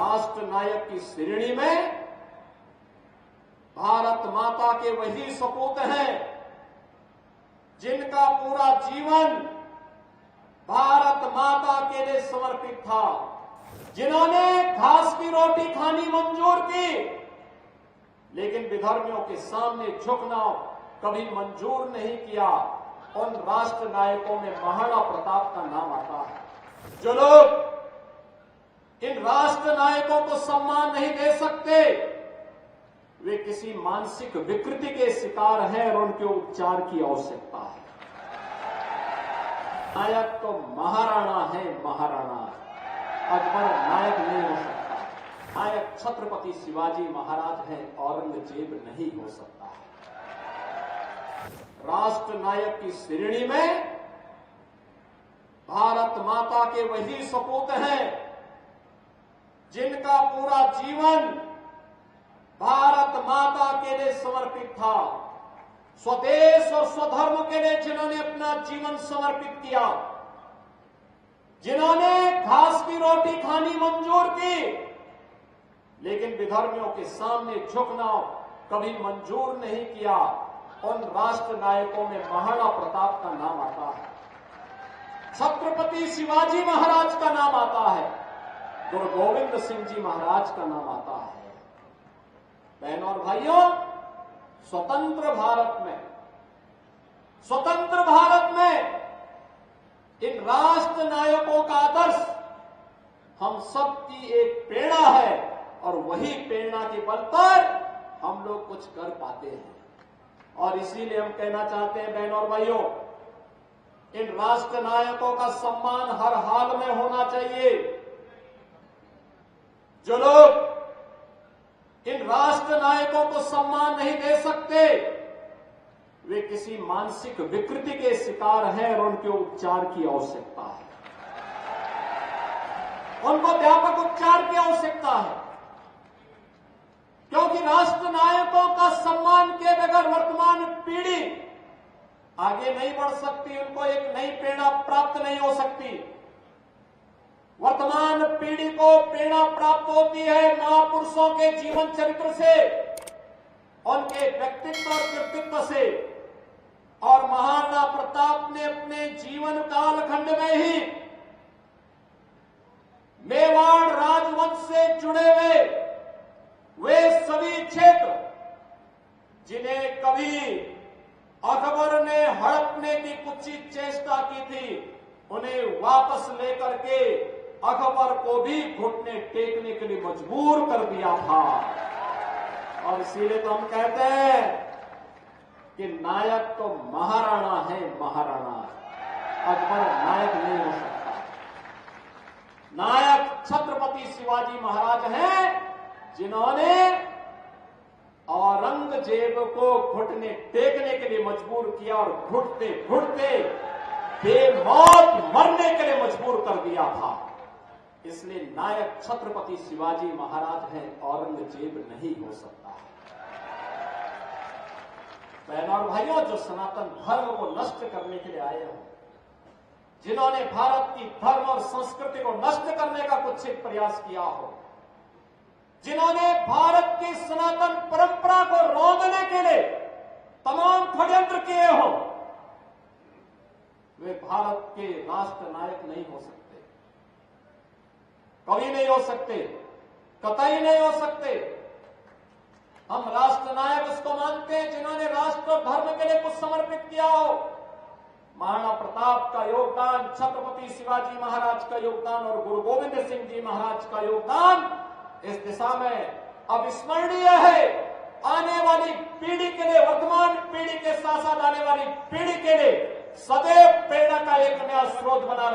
राष्ट्र नायक की श्रेणी में भारत माता के वही सपूत हैं जिनका पूरा जीवन भारत माता के लिए समर्पित था, जिन्होंने घास की रोटी खानी मंजूर की, लेकिन विधर्मियों के सामने झुकना कभी मंजूर नहीं किया। उन राष्ट्र नायकों में महाराणा प्रताप का नाम आता है। जो लोग इन राष्ट्र नायकों को सम्मान नहीं दे सकते, वे किसी मानसिक विकृति के शिकार हैं और उनके उपचार की आवश्यकता है। नायक तो महाराणा है, महाराणा। अकबर नायक नहीं हो सकता। नायक छत्रपति शिवाजी महाराज हैं, औरंगजेब नहीं हो सकता। राष्ट्र नायक की श्रेणी में भारत माता के वही सपूत हैं जिनका पूरा जीवन भारत माता के लिए समर्पित था, स्वदेश और स्वधर्म के लिए जिन्होंने अपना जीवन समर्पित किया, जिन्होंने घास की रोटी खानी मंजूर की, लेकिन विधर्मियों के सामने झुकना कभी मंजूर नहीं किया। उन राष्ट्र नायकों में महाराणा प्रताप का नाम आता है, छत्रपति शिवाजी महाराज का नाम आता है, गुरु गोविंद सिंह जी महाराज का नाम आता है। बहनों और भाइयों, स्वतंत्र भारत में इन राष्ट्र नायकों का आदर्श हम सबकी एक प्रेरणा है और वही प्रेरणा के बल पर हम लोग कुछ कर पाते हैं। और इसीलिए हम कहना चाहते हैं बहनों और भाइयों, इन राष्ट्र नायकों का सम्मान हर हाल में होना चाहिए। जो लोग इन राष्ट्र नायकों को सम्मान नहीं दे सकते, वे किसी मानसिक विकृति के शिकार हैं और उनके उपचार की आवश्यकता है। उनको व्यापक उपचार की आवश्यकता है, क्योंकि राष्ट्र नायकों का सम्मान के बगैर वर्तमान पीढ़ी आगे नहीं बढ़ सकती, उनको एक नई प्रेरणा प्राप्त नहीं हो सकती। वर्तमान पीढ़ी को प्रेरणा प्राप्त होती है महापुरुषों के जीवन चरित्र से, उनके व्यक्तित्व और कृतित्व से। और महाराणा प्रताप ने अपने जीवन कालखंड में ही मेवाड़ राजवंश से जुड़े हुए वे सभी क्षेत्र जिन्हें कभी अकबर ने हड़पने की कुत्सित चेष्टा की थी, उन्हें वापस लेकर के अकबर को भी घुटने टेकने के लिए मजबूर कर दिया था। और इसीलिए तो हम कहते हैं कि नायक तो महाराणा है, महाराणा। अकबर नायक नहीं हो सकता। नायक छत्रपति शिवाजी महाराज हैं, जिन्होंने औरंगजेब को घुटने टेकने के लिए मजबूर किया और घुटते घुटते बेमौत मरने के लिए मजबूर कर दिया था। इसलिए नायक छत्रपति शिवाजी महाराज हैं, औरंगजेब नहीं हो सकता। बहनों और भाइयों, जो सनातन धर्म को नष्ट करने के लिए आए हो, जिन्होंने भारत की धर्म और संस्कृति को नष्ट करने का कुछ प्रयास किया हो, जिन्होंने भारत की सनातन परंपरा को रौंदने के लिए तमाम षड्यंत्र किए हो, वे भारत के राष्ट्र नायक नहीं हो सकते, कभी नहीं हो सकते, कतई नहीं हो सकते। हम राष्ट्र नायक उसको मानते हैं जिन्होंने राष्ट्र और धर्म के लिए कुछ समर्पित किया हो। महाराणा प्रताप का योगदान, छत्रपति शिवाजी महाराज का योगदान और गुरु गोविंद सिंह जी महाराज का योगदान इस दिशा में अविस्मरणीय है। आने वाली पीढ़ी के लिए, वर्तमान पीढ़ी के साथ साथ आने वाली पीढ़ी के लिए सदैव प्रेरणा का एक नया स्रोत बना रहे।